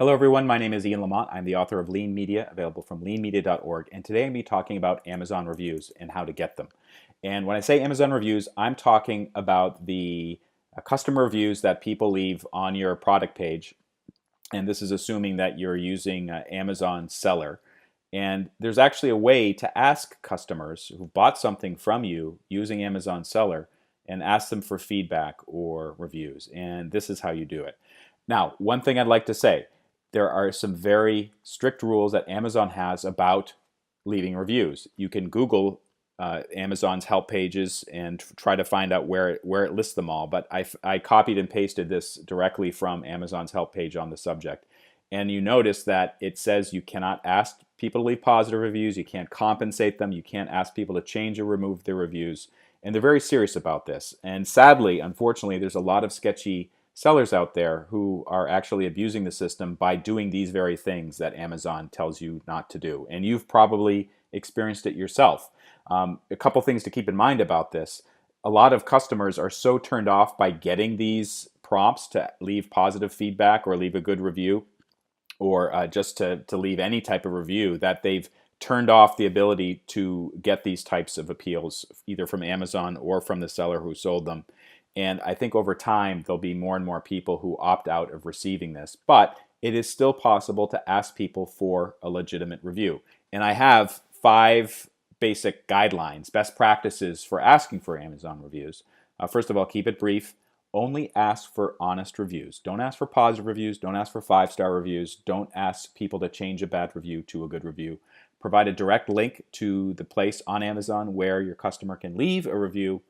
Hello everyone, my name is Ian Lamont. I'm the author of Lean Media, available from leanmedia.org, and today I'm going to be talking about Amazon reviews and how to get them. And when I say Amazon reviews, I'm talking about the customer reviews that people leave on your product page, and this is assuming that you're using Amazon Seller. And there's actually a way to ask customers who bought something from you using Amazon Seller and ask them for feedback or reviews. And this is how you do it. Now, one thing I'd like to say, there are some very strict rules that Amazon has about leaving reviews. You can Google Amazon's help pages and try to find out where it lists them all. But I copied and pasted this directly from Amazon's help page on the subject. And you notice that it says you cannot ask people to leave positive reviews, you can't compensate them, you can't ask people to change or remove their reviews. And they're very serious about this. And sadly, unfortunately, there's a lot of sketchy sellers out there who are actually abusing the system by doing these very things that Amazon tells you not to do. And you've probably experienced it yourself. A couple things to keep in mind about this. A lot of customers are so turned off by getting these prompts to leave positive feedback or leave a good review or just to leave any type of review that they've turned off the ability to get these types of appeals either from Amazon or from the seller who sold them. And I think over time, there'll be more and more people who opt out of receiving this. But it is still possible to ask people for a legitimate review. And I have 5 basic guidelines, best practices for asking for Amazon reviews. First of all, keep it brief. Only ask for honest reviews. Don't ask for positive reviews. Don't ask for 5-star reviews. Don't ask people to change a bad review to a good review. Provide a direct link to the place on Amazon where your customer can leave a review.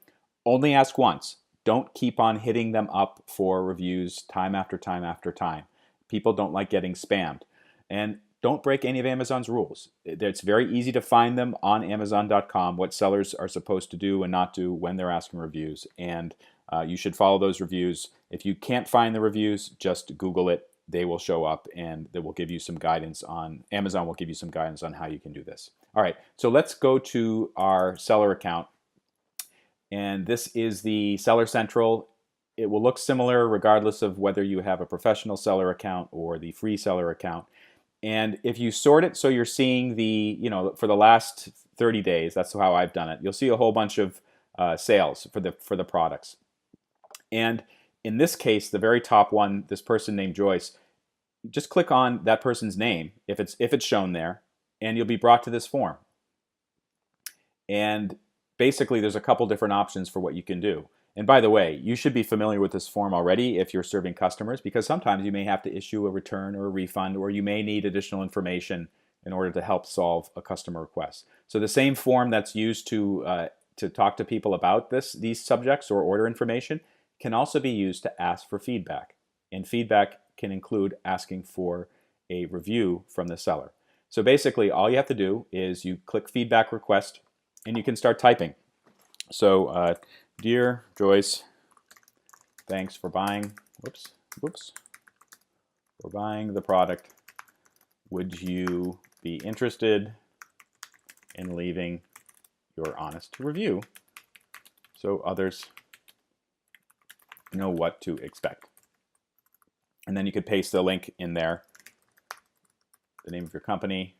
Only ask once. Don't keep on hitting them up for reviews time after time after time. People don't like getting spammed. And don't break any of Amazon's rules. It's very easy to find them on Amazon.com, what sellers are supposed to do and not do when they're asking reviews. And you should follow those reviews. If you can't find the reviews, just Google it. They will show up and they will give you some guidance on, Amazon will give you some guidance on how you can do this. All right, so let's go to our seller account. And this is the Seller Central. It will look similar regardless of whether you have a professional seller account or the free seller account. And if you sort it so you're seeing the, for the last 30 days, that's how I've done it. You'll see a whole bunch of sales for the products. And in this case, the very top one, this person named Joyce, just click on that person's name if it's shown there, and you'll be brought to this form. And basically, there's a couple different options for what you can do. And by the way, you should be familiar with this form already if you're serving customers, because sometimes you may have to issue a return or a refund, or you may need additional information in order to help solve a customer request. So the same form that's used to talk to people about these subjects or order information can also be used to ask for feedback. And feedback can include asking for a review from the seller. So basically, all you have to do is you click feedback request, and you can start typing. So, dear Joyce, thanks for buying, for buying the product. Would you be interested in leaving your honest review so others know what to expect? And then you could paste the link in there, the name of your company,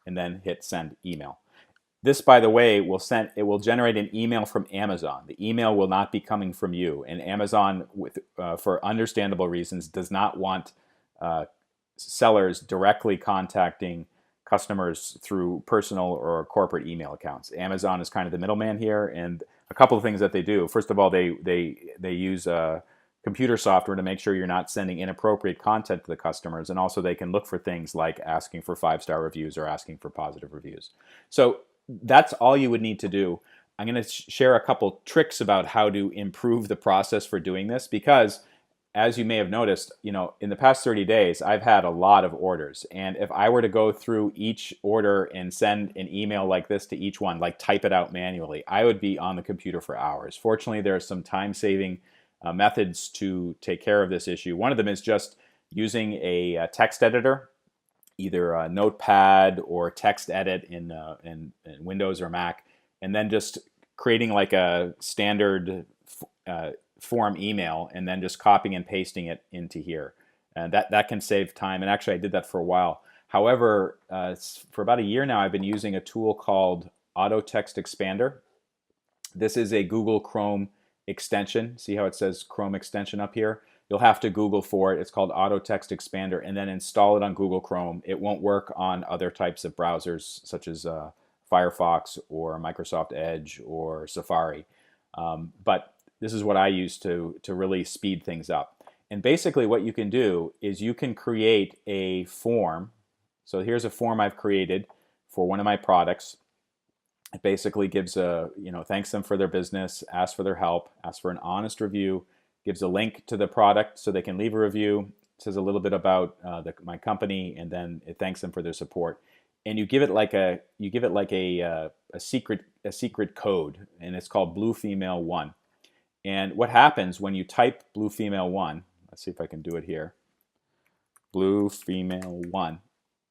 and then hit send email. This, by the way, will generate an email from Amazon. The email will not be coming from you, and Amazon, for understandable reasons, does not want sellers directly contacting customers through personal or corporate email accounts. Amazon is kind of the middleman here, and a couple of things that they do. First of all, they use computer software to make sure you're not sending inappropriate content to the customers, and also they can look for things like asking for 5-star reviews or asking for positive reviews. So that's all you would need to do. I'm going to share a couple tricks about how to improve the process for doing this, because as you may have noticed, in the past 30 days, I've had a lot of orders. And if I were to go through each order and send an email like this to each one, like type it out manually, I would be on the computer for hours. Fortunately, there are some time-saving methods to take care of this issue. One of them is just using a text editor, either a Notepad or text edit in Windows or Mac, and then just creating like a standard form email and then just copying and pasting it into here. And that can save time. And actually, I did that for a while. However, for about a year now, I've been using a tool called Auto Text Expander. This is a Google Chrome extension. See how it says Chrome extension up here? You'll have to Google for it. It's called Auto Text Expander, and then install it on Google Chrome. It won't work on other types of browsers such as Firefox or Microsoft Edge or Safari. But this is what I use to really speed things up. And basically what you can do is you can create a form. So here's a form I've created for one of my products. It basically gives thanks them for their business, asks for their help, asks for an honest review, gives a link to the product so they can leave a review, says a little bit about my company, and then it thanks them for their support. And you give it like a secret code, and it's called Blue Female 1. And what happens when you type Blue Female 1? Let's see if I can do it here. Blue Female 1.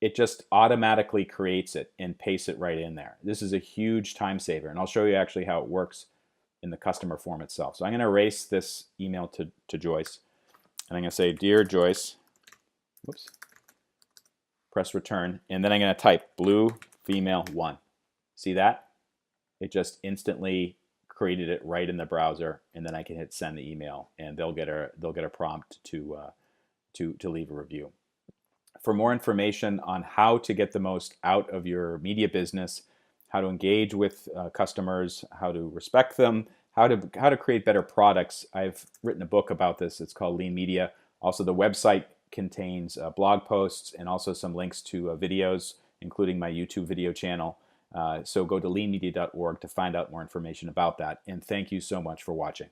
It just automatically creates it and pastes it right in there. This is a huge time saver, and I'll show you actually how it works in the customer form itself. So I'm going to erase this email to Joyce, and I'm going to say, Dear Joyce, whoops, press return, and then I'm going to type Blue Female 1. See that? It just instantly created it right in the browser, and then I can hit send the email, and they'll get a prompt to leave a review. For more information on how to get the most out of your media business, how to engage with customers, how to respect them, how to create better products, I've written a book about this. It's called Lean Media. Also, the website contains blog posts and also some links to videos, including my YouTube video channel. So go to leanmedia.org to find out more information about that. And thank you so much for watching.